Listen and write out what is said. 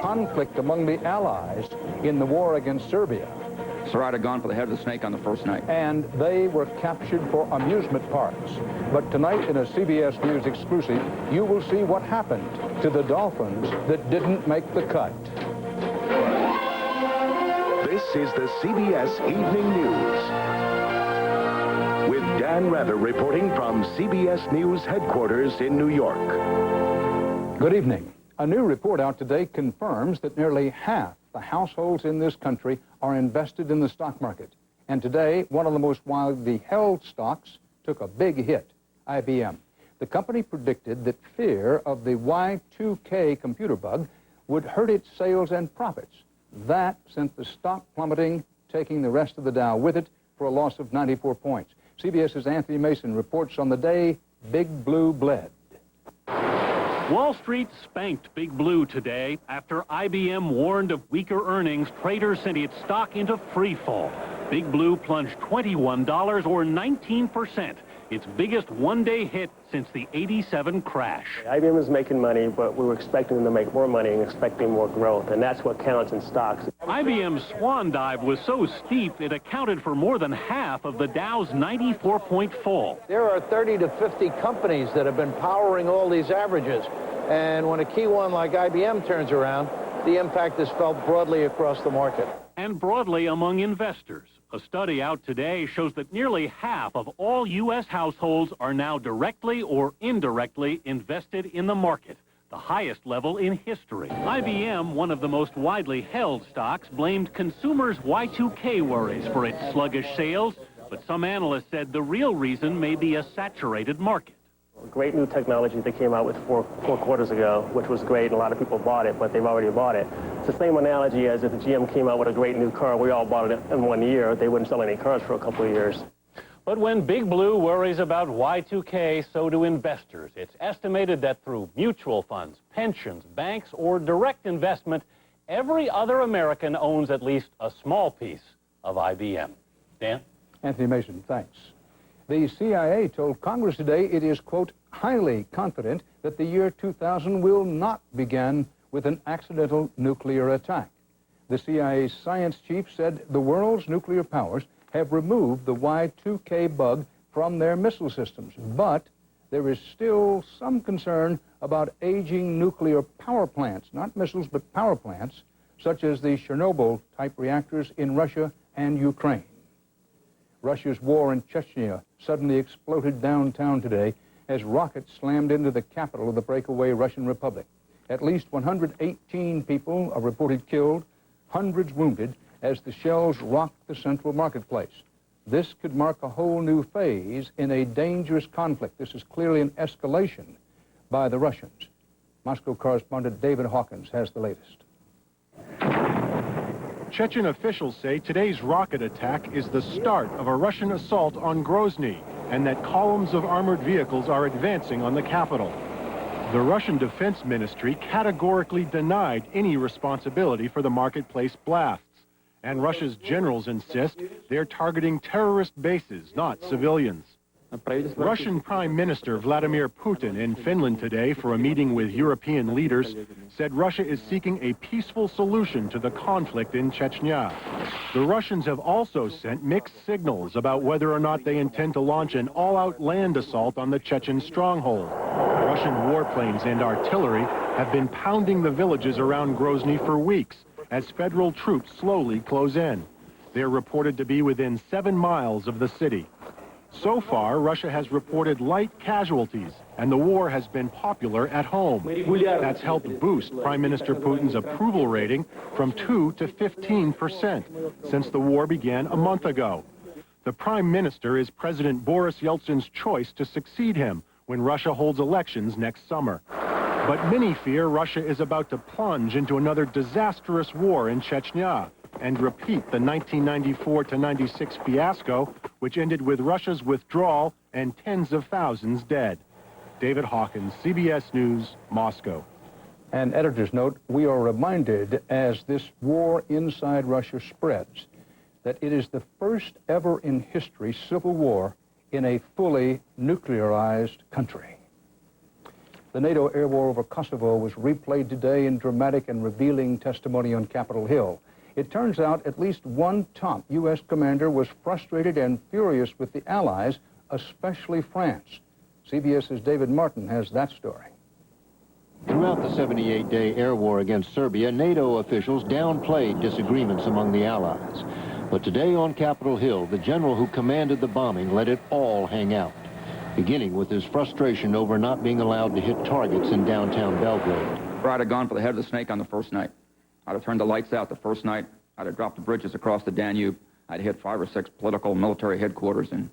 conflict among the Allies in the war against Serbia. Sarada had gone for the head of the snake on the first night. And they were captured for amusement parks. But tonight in a CBS News exclusive, you will see what happened to the dolphins that didn't make the cut. This is the CBS Evening News. With Dan Rather reporting from CBS News headquarters in New York. Good evening. A new report out today confirms that nearly half the households in this country are invested in the stock market. And today, one of the most widely held stocks took a big hit, IBM. The company predicted that fear of the Y2K computer bug would hurt its sales and profits. That sent the stock plummeting, taking the rest of the Dow with it for a loss of 94 points. CBS's Anthony Mason reports on the day Big Blue bled. Wall Street spanked Big Blue today. After IBM warned of weaker earnings, traders sent its stock into free fall. Big Blue plunged $21 or 19%, its biggest one-day hit since the '87 crash. IBM is making money, but we were expecting them to make more money and expecting more growth, and that's what counts in stocks. IBM's swan dive was so steep it accounted for more than half of the Dow's 94-point fall. There are 30 to 50 companies that have been powering all these averages, and when a key one like IBM turns around, the impact is felt broadly across the market. And broadly among investors. A study out today shows that nearly half of all U.S. households are now directly or indirectly invested in the market, the highest level in history. IBM, one of the most widely held stocks, blamed consumers' Y2K worries for its sluggish sales, but some analysts said the real reason may be a saturated market. A great new technology they came out with four quarters ago, which was great, and a lot of people bought it, but they've already bought it. It's the same analogy as if the GM came out with a great new car, we all bought it in 1 year, they wouldn't sell any cars for a couple of years. But when Big Blue worries about Y2K, so do investors. It's estimated that through mutual funds, pensions, banks, or direct investment, every other American owns at least a small piece of IBM. Dan? Anthony Mason, thanks. The CIA told Congress today it is, quote, highly confident that the year 2000 will not begin with an accidental nuclear attack. The CIA's science chief said the world's nuclear powers have removed the Y2K bug from their missile systems, but there is still some concern about aging nuclear power plants, not missiles, but power plants, such as the Chernobyl-type reactors in Russia and Ukraine. Russia's war in Chechnya suddenly exploded downtown today as rockets slammed into the capital of the breakaway Russian Republic. At least 118 people are reported killed, hundreds wounded, as the shells rocked the central marketplace. This could mark a whole new phase in a dangerous conflict. This is clearly an escalation by the Russians. Moscow correspondent David Hawkins has the latest. Chechen officials say today's rocket attack is the start of a Russian assault on Grozny, and that columns of armored vehicles are advancing on the capital. The Russian Defense Ministry categorically denied any responsibility for the marketplace blasts, and Russia's generals insist they're targeting terrorist bases, not civilians. Russian Prime Minister Vladimir Putin in Finland today for a meeting with European leaders said Russia is seeking a peaceful solution to the conflict in Chechnya. The Russians have also sent mixed signals about whether or not they intend to launch an all-out land assault on the Chechen stronghold. Russian warplanes and artillery have been pounding the villages around Grozny for weeks as federal troops slowly close in. They're reported to be within 7 miles of the city. So far, Russia has reported light casualties, and the war has been popular at home. That's helped boost Prime Minister Putin's approval rating from 2 to 15% since the war began a month ago. The Prime Minister is President Boris Yeltsin's choice to succeed him when Russia holds elections next summer. But many fear Russia is about to plunge into another disastrous war in Chechnya and repeat the 1994-96 fiasco, which ended with Russia's withdrawal and tens of thousands dead. David Hawkins, CBS News, Moscow. An editor's note, we are reminded as this war inside Russia spreads that it is the first ever in history civil war in a fully nuclearized country. The NATO air war over Kosovo was replayed today in dramatic and revealing testimony on Capitol Hill. It turns out at least one top U.S. commander was frustrated and furious with the Allies, especially France. CBS's David Martin has that story. Throughout the 78-day air war against Serbia, NATO officials downplayed disagreements among the Allies. But today on Capitol Hill, the general who commanded the bombing let it all hang out, beginning with his frustration over not being allowed to hit targets in downtown Belgrade. If I'd have gone for the head of the snake on the first night, I'd have turned the lights out the first night, I'd have dropped the bridges across the Danube, I'd hit 5 or 6 political military headquarters in